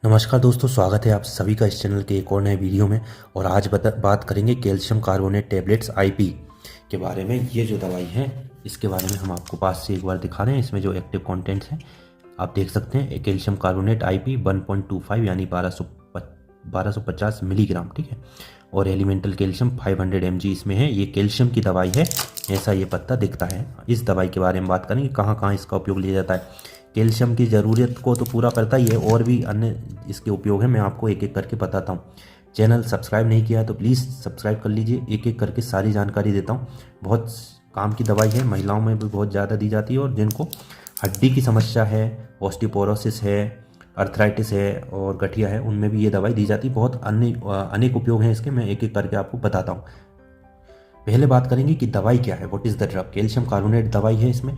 नमस्कार दोस्तों, स्वागत है आप सभी का इस चैनल के एक और नए वीडियो में। और आज बात करेंगे कैल्शियम कार्बोनेट टेबलेट्स आईपी के बारे में। ये जो दवाई है इसके बारे में हम आपको पास से एक बार दिखा रहे हैं। इसमें जो एक्टिव कंटेंट्स हैं आप देख सकते हैं। कैल्शियम कार्बोनेट आईपी 1.25 यानी 1250 मिलीग्राम, ठीक है। और एलिमेंटल कैल्शियम 500 mg इसमें है। ये कैल्शियम की दवाई है, ऐसा ये पत्ता दिखता है। इस दवाई के बारे में बात करेंगे, कहाँ कहाँ इसका उपयोग लिया जाता है। कैल्शियम की ज़रूरत को तो पूरा करता ही है, और भी अन्य इसके उपयोग हैं, मैं आपको एक एक करके बताता हूँ। चैनल सब्सक्राइब नहीं किया है तो प्लीज़ सब्सक्राइब कर लीजिए, एक एक करके सारी जानकारी देता हूँ। बहुत काम की दवाई है, महिलाओं में भी बहुत ज़्यादा दी जाती है, और जिनको हड्डी की समस्या है, ऑस्टियोपोरोसिस है, अर्थराइटिस है और गठिया है, उनमें भी ये दवाई दी जाती है। बहुत अनेक उपयोग हैं इसके, मैं एक एक करके आपको बताता हूँ। पहले बात करेंगे कि दवाई क्या है, what is the drug. Calcium carbonate दवाई है। इसमें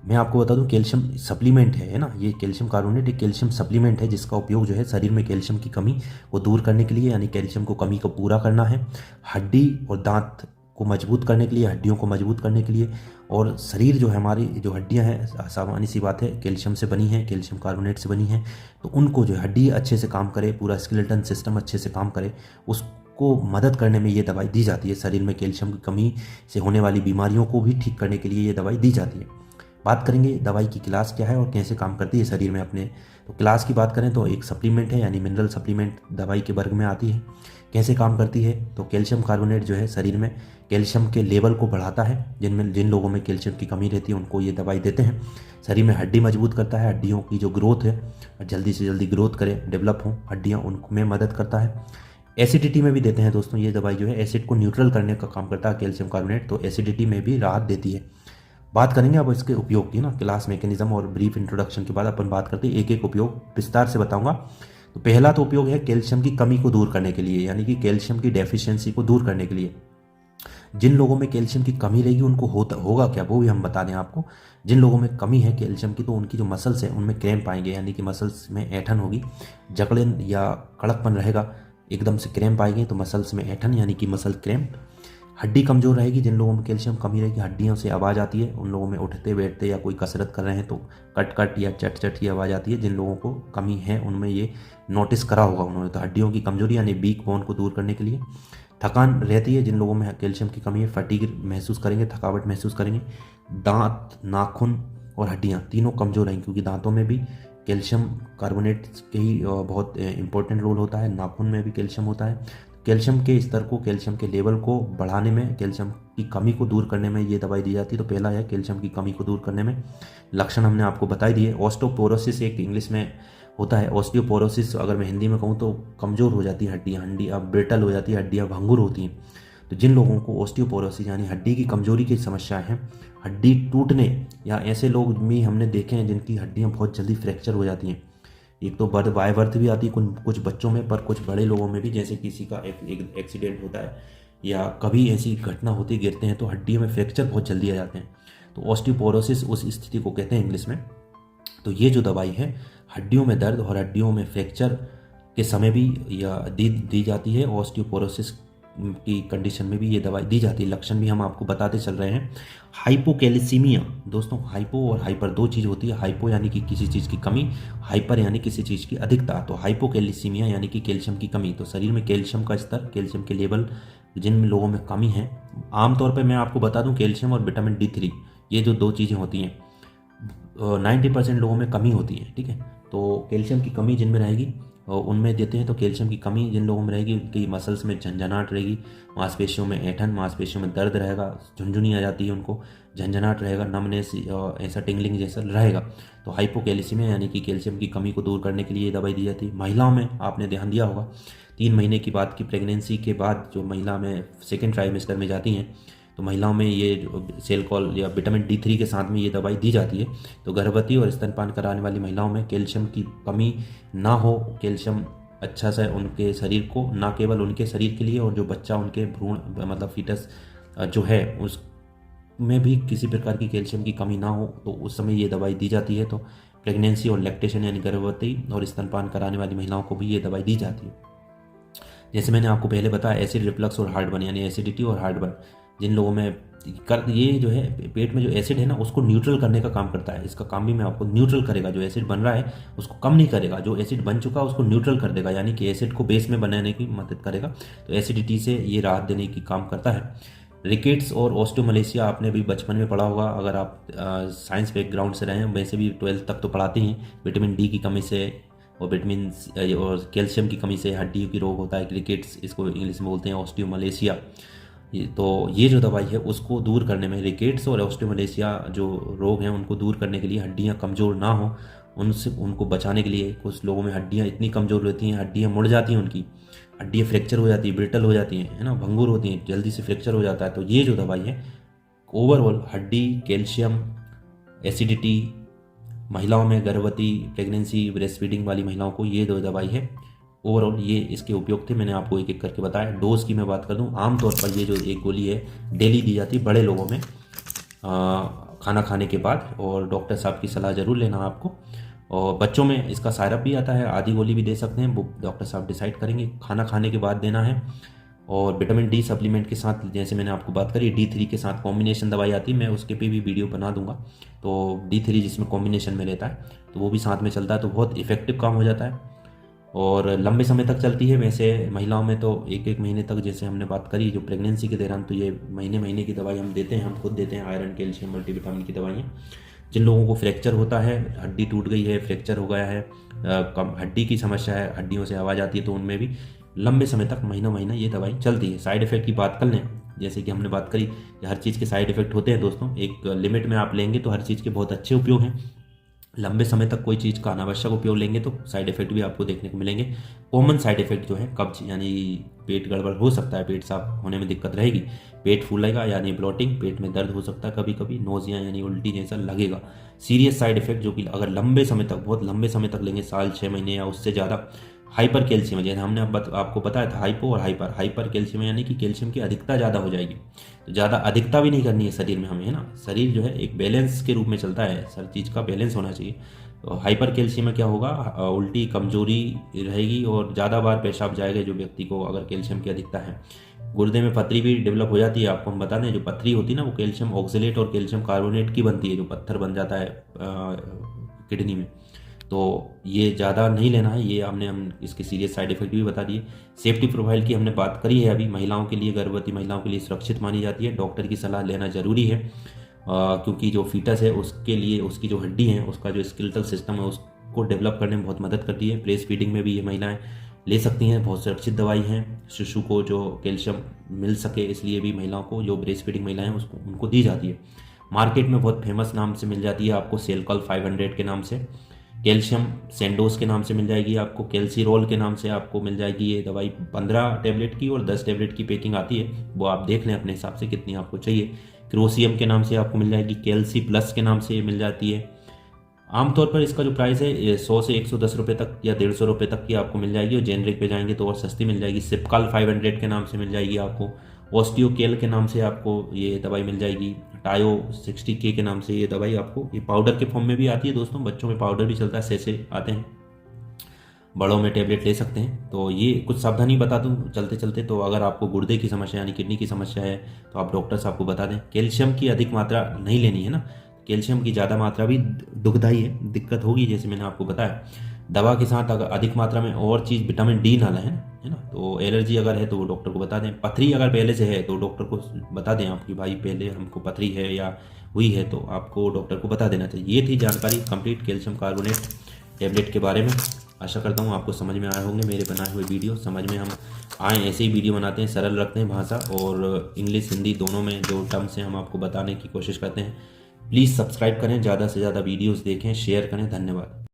मैं आपको बता दूं कैल्शियम सप्लीमेंट है ना। ये कैल्शियम कार्बोनेट एक कैल्शियम सप्लीमेंट है, जिसका उपयोग जो है शरीर में कैल्शियम की कमी को दूर करने के लिए, यानी कैल्शियम को कमी को पूरा करना है। हड्डी और दांत को मजबूत करने के लिए, हड्डियों को मजबूत करने के लिए। और शरीर जो है, हमारी जो हड्डियां हैं, सामान्य सी बात है, कैल्शियम से बनी है, कैल्शियम कार्बोनेट से बनी है। तो उनको जो हड्डी अच्छे से काम करे, पूरा स्केलेटन सिस्टम अच्छे से काम करे, उसको मदद करने में ये दवाई दी जाती है। शरीर में कैल्शियम की कमी से होने वाली बीमारियों को भी ठीक करने के लिए ये दवाई दी जाती है। बात करेंगे दवाई की क्लास क्या है और कैसे काम करती है शरीर में अपने। तो क्लास की बात करें तो एक सप्लीमेंट है, यानी मिनरल सप्लीमेंट दवाई के वर्ग में आती है। कैसे काम करती है, तो कैल्शियम कार्बोनेट जो है शरीर में कैल्शियम के लेवल को बढ़ाता है। जिन लोगों में कैल्शियम की कमी रहती है उनको ये दवाई देते हैं। शरीर में हड्डी मजबूत करता है, हड्डियों की जो ग्रोथ है जल्दी से जल्दी ग्रोथ करे, डेवलप हों हड्डियाँ, उनमें मदद करता है। एसिडिटी में भी देते हैं दोस्तों। ये दवाई जो है एसिड को न्यूट्रल करने का काम करता है कैल्शियम कार्बोनेट, तो एसिडिटी में भी राहत देती है। बात करेंगे अब इसके उपयोग की ना, क्लास मैकेनिज्म और ब्रीफ इंट्रोडक्शन के बाद अपन बात करते हैं, एक एक उपयोग विस्तार से बताऊंगा। तो पहला तो उपयोग है कैल्शियम की कमी को दूर करने के लिए, यानी कि कैल्शियम की डेफिशिएंसी को दूर करने के लिए। जिन लोगों में कैल्शियम की कमी रहेगी उनको होगा क्या, वो भी हम बता दें आपको। जिन लोगों में कमी है कैल्शियम की, तो उनकी जो मसल्स है उनमें क्रैम्प आएंगे, यानी कि मसल्स में ऐंठन होगी, जकड़न या कड़कपन रहेगा, एकदम से क्रैम्प आएंगे तो मसल्स में ऐंठन यानी कि मसल क्रैम्प। हड्डी कमजोर रहेगी, जिन लोगों में कैल्शियम कमी रहेगी हड्डियों से आवाज़ आती है, उन लोगों में उठते बैठते या कोई कसरत कर रहे हैं तो कट कट या चट चट की आवाज़ आती है। जिन लोगों को कमी है उनमें ये नोटिस करा होगा उन्होंने। तो हड्डियों की कमजोरी यानी वीक बोन को दूर करने के लिए। थकान रहती है, जिन लोगों में कैल्शियम की कमी है फटीग महसूस करेंगे, थकावट महसूस करेंगे। दांत, नाखून और हड्डियाँ तीनों कमजोर रहेंगी, क्योंकि दांतों में भी कैल्शियम कार्बोनेट के ही बहुत इंपॉर्टेंट रोल होता है। नाखून में भी कैल्शियम होता है। कैल्शियम के स्तर को, कैल्शियम के लेवल को बढ़ाने में, कैल्शियम की कमी को दूर करने में ये दवाई दी जाती है। तो पहला है कैल्शियम की कमी को दूर करने में। लक्षण हमने आपको बताई दिए। ऑस्टियोपोरोसिस एक इंग्लिश में होता है। ऑस्टियोपोरोसिस अगर मैं हिंदी में कहूँ तो कमज़ोर हो जाती है हड्डियाँ, हड्डियाँ ब्रिटल हो जाती है, हड्डियाँ भंगुर होती हैं। तो जिन लोगों को ऑस्टियोपोरोसिस यानी हड्डी की कमजोरी की समस्याएं हैं, हड्डी टूटने, या ऐसे लोग भी हमने देखे हैं जिनकी हड्डियाँ बहुत जल्दी फ्रैक्चर हो जाती हैं। एक तो बाय बर्थ भी आती है कुछ बच्चों में, पर कुछ बड़े लोगों में भी, जैसे किसी का एक एक्सीडेंट होता है या कभी ऐसी घटना होती, गिरते हैं तो हड्डियों में फ्रैक्चर बहुत जल्दी आ जाते हैं। तो ऑस्टियोपोरोसिस उस स्थिति को कहते हैं इंग्लिश में। तो ये जो दवाई है हड्डियों में दर्द और हड्डियों में फ्रैक्चर के समय भी या दी जाती है। ऑस्टियोपोरोसिस की कंडीशन में भी ये दवाई दी जाती है। लक्षण भी हम आपको बताते चल रहे हैं। हाइपोकैल्सीमिया दोस्तों, हाइपो और हाइपर दो चीज़ होती है। हाइपो यानी कि किसी चीज़ की कमी, हाइपर यानी किसी चीज़ की अधिकता। तो हाइपोकैल्सीमिया यानी कि कैल्शियम की कमी। तो शरीर में कैल्शियम का स्तर, कैल्शियम के लेवल जिन लोगों में कमी है, आमतौर पर मैं आपको बता दूं कैल्शियम और विटामिन D3, ये जो दो चीज़ें होती हैं 90% लोगों में कमी होती है, ठीक है। तो कैल्शियम की कमी जिनमें रहेगी उनमें देते हैं। तो कैल्शियम की कमी जिन लोगों में रहेगी उनकी मसल्स में झंझनाहट रहेगी, मांसपेशियों में ऐंठन, मांसपेशियों में दर्द रहेगा, झुनझुनी आ जाती है उनको, झंझनाहट रहेगा, नमनेस, ऐसा टिंगलिंग जैसा रहेगा। तो हाइपोकैल्सीमिया यानी कि कैल्शियम की कमी को दूर करने के लिए ये दवाई दी जाती है। महिलाओं में आपने ध्यान दिया होगा, 3 महीने की बाद की प्रेगनेंसी के बाद जो महिला में सेकेंड ट्राइमेस्टर में जाती हैं, तो महिलाओं में ये जो सेलकॉल या विटामिन D3 के साथ में ये दवाई दी जाती है। तो गर्भवती और स्तनपान कराने वाली महिलाओं में कैल्शियम की कमी ना हो, कैल्शियम अच्छा से उनके शरीर को, ना केवल उनके शरीर के लिए, और जो बच्चा उनके भ्रूण मतलब फीटस जो है उसमें भी किसी प्रकार की कैल्शियम की कमी ना हो, तो उस समय ये दवाई दी जाती है। तो प्रेगनेंसी और लैक्टेशन यानी गर्भवती और स्तनपान कराने वाली महिलाओं को भी ये दवाई दी जाती है। जैसे मैंने आपको पहले बताया, एसिड रिफ्लक्स और हार्टबर्न यानी एसिडिटी और हार्टबर्न, जिन लोगों में ये जो है पेट में जो एसिड है ना उसको न्यूट्रल करने का काम करता है। इसका काम भी मैं आपको न्यूट्रल करेगा, जो एसिड बन रहा है उसको कम नहीं करेगा, जो एसिड बन चुका है उसको न्यूट्रल कर देगा, यानी कि एसिड को बेस में बनाने की मदद करेगा। तो एसिडिटी से ये राहत देने की काम करता है। रिकेट्स और ऑस्टियोमलेशिया आपने भी बचपन में पढ़ा होगा, अगर आप साइंस बैकग्राउंड से रहे हैं, वैसे भी 12th तक तो पढ़ाते हैं। विटामिन डी की कमी से और विटामिन और कैल्शियम की कमी से हड्डियों की रोग होता है रिकेट्स, इसको इंग्लिश में बोलते हैं ऑस्टियोमलेशिया। तो ये जो दवाई है उसको दूर करने में, रिकेट्स और ऑस्टियोमलेशिया जो रोग हैं उनको दूर करने के लिए, हड्डियाँ कमज़ोर ना हो उनसे, उनको बचाने के लिए, कुछ लोगों में हड्डियाँ इतनी कमज़ोर होती हैं, हड्डियाँ मुड़ जाती हैं, उनकी हड्डियाँ फ्रैक्चर हो जाती है, ब्रिटल हो जाती हैं, है ना, भंगुर होती हैं, जल्दी से फ्रैक्चर हो जाता है। तो ये जो दवाई है ओवरऑल हड्डी, कैल्शियम, एसिडिटी, महिलाओं में गर्भवती, प्रेगनेंसी, ब्रेस्ट फीडिंग वाली महिलाओं को ये दो दवाई है ओवरऑल, ये इसके उपयोग थे, मैंने आपको एक एक करके बताया। डोज की मैं बात कर दूं, आमतौर पर ये जो एक गोली है डेली दी जाती है बड़े लोगों में खाना खाने के बाद, और डॉक्टर साहब की सलाह ज़रूर लेना आपको। और बच्चों में इसका सायरप भी आता है, आधी गोली भी दे सकते हैं, वो डॉक्टर साहब डिसाइड करेंगे, खाना खाने के बाद देना है। और विटामिन डी सप्लीमेंट के साथ, जैसे मैंने आपको बात करी, D3 के साथ कॉम्बिनेशन दवाई आती है, मैं उसके पे भी वीडियो बना दूंगा। तो D3 जिसमें कॉम्बिनेशन में रहता है तो वो भी साथ में चलता है, तो बहुत इफेक्टिव काम हो जाता है और लंबे समय तक चलती है। वैसे महिलाओं में तो एक एक महीने तक, जैसे हमने बात करी जो प्रेगनेंसी के दौरान, तो ये महीने महीने की दवाई हम देते हैं, हम खुद देते हैं, आयरन, कैल्शियम, मल्टीविटामिन की दवाइयाँ। जिन लोगों को फ्रैक्चर होता है, हड्डी टूट गई है, फ्रैक्चर हो गया है, कम हड्डी की समस्या है, हड्डियों से आवाज़ आती है, तो उनमें भी लंबे समय तक महीनों महीना ये दवाई चलती है। साइड इफेक्ट की बात कर लें, जैसे कि हमने बात करी कि हर चीज़ के साइड इफेक्ट होते हैं दोस्तों, एक लिमिट में आप लेंगे तो हर चीज़ के बहुत अच्छे उपयोग हैं। लंबे समय तक कोई चीज़ का अनावश्यक उपयोग लेंगे तो साइड इफेक्ट भी आपको देखने को मिलेंगे। कॉमन साइड इफेक्ट जो है कब्ज, यानी पेट गड़बड़ हो सकता है, पेट साफ होने में दिक्कत रहेगी, पेट फूलेगा यानी ब्लोटिंग, पेट में दर्द हो सकता है, कभी कभी नोजिया यानी उल्टी जैसा लगेगा। सीरियस साइड इफेक्ट जो कि अगर लंबे समय तक, बहुत लंबे समय तक लेंगे, साल 6 महीने या उससे ज़्यादा, हाइपर कैल्शियम, जैसे हमने आपको बताया था हाइपो और हाइपर। हाइपर कैल्शियम यानी कि कैल्शियम की अधिकता ज़्यादा हो जाएगी, तो ज़्यादा अधिकता भी नहीं करनी है शरीर में हमें, है ना। शरीर जो है एक बैलेंस के रूप में चलता है, हर चीज़ का बैलेंस होना चाहिए। तो हाइपर कैल्शियम में क्या होगा, उल्टी, कमजोरी रहेगी और ज़्यादा बार पेशाब जाएगा जो व्यक्ति को अगर कैल्शियम की अधिकता है। गुर्दे में पथरी भी डेवलप हो जाती है। आपको हम बता दें, जो पथरी होती है ना वो कैल्शियम ऑक्सलेट और कैल्शियम कार्बोनेट की बनती है, जो पत्थर बन जाता है किडनी में। तो ये ज़्यादा नहीं लेना है, ये हम इसके सीरियस साइड इफेक्ट भी बता दिए। सेफ्टी प्रोफाइल की हमने बात करी है अभी, महिलाओं के लिए, गर्भवती महिलाओं के लिए सुरक्षित मानी जाती है, डॉक्टर की सलाह लेना ज़रूरी है, क्योंकि जो फीटस है उसके लिए, उसकी जो हड्डी है, उसका जो स्केलेटल सिस्टम है उसको डेवलप करने में बहुत मदद करती है। ब्रेस्ट फीडिंग में भी ये महिलाएं ले सकती हैं, बहुत सुरक्षित दवाई है, शिशु को जो कैल्शियम मिल सके इसलिए भी महिलाओं को, जो ब्रेस्ट फीडिंग महिलाएं हैं उसको, उनको दी जाती है। मार्केट में बहुत फेमस नाम से मिल जाती है आपको, सेलकॉल 500 के नाम से, कैल्शियम सेंडोस के नाम से मिल जाएगी आपको, कैल्सीरोल के नाम से आपको मिल जाएगी ये दवाई। 15 टैबलेट की और 10 टैबलेट की पैकिंग आती है, वो आप देख लें अपने हिसाब से कितनी आपको चाहिए। क्रोसियम के नाम से आपको मिल जाएगी, कैल्सी प्लस के नाम से मिल जाती है। आमतौर पर इसका जो प्राइस है 100 से 110 रुपये तक या 150 रुपये तक की आपको मिल जाएगी, और जेनरिक पे जाएंगे तो और सस्ती मिल जाएगी। सिपकाल 500 के नाम से मिल जाएगी आपको। ऑस्टियोकेल के नाम से आपको ये दवाई मिल जाएगी। टायो 60K के नाम से ये दवाई आपको, ये पाउडर के फॉर्म में भी आती है दोस्तों, बच्चों में पाउडर भी चलता है, सैसे आते हैं, बड़ों में टैबलेट ले सकते हैं। तो ये कुछ सावधानी बता दूं चलते चलते, तो अगर आपको गुर्दे की समस्या यानी किडनी की समस्या है तो आप डॉक्टर साहब को बता दें। कैल्शियम की अधिक मात्रा नहीं लेनी है ना, कैल्शियम की ज़्यादा मात्रा भी दुखदाई है, दिक्कत होगी, जैसे मैंने आपको बताया। दवा के साथ अगर अधिक मात्रा में और चीज़ विटामिन डी ना लें, है ना। तो एलर्जी अगर है तो वो डॉक्टर को बता दें। पथरी अगर पहले से है तो डॉक्टर को बता दें आप कि भाई पहले हमको पथरी है या हुई है, तो आपको डॉक्टर को बता देना चाहिए। ये थी जानकारी कंप्लीट कैल्शियम कार्बोनेट टैबलेट के बारे में। आशा करता हूँ आपको समझ में आए होंगे मेरे बनाए हुए वीडियो। समझ में हम आए ऐसे ही वीडियो बनाते हैं, सरल रखते हैं भाषा, और इंग्लिश हिंदी दोनों में जो टर्म्स हैं हम आपको बताने की कोशिश करते हैं। प्लीज़ सब्सक्राइब करें, ज़्यादा से ज़्यादा वीडियोस देखें, शेयर करें। धन्यवाद।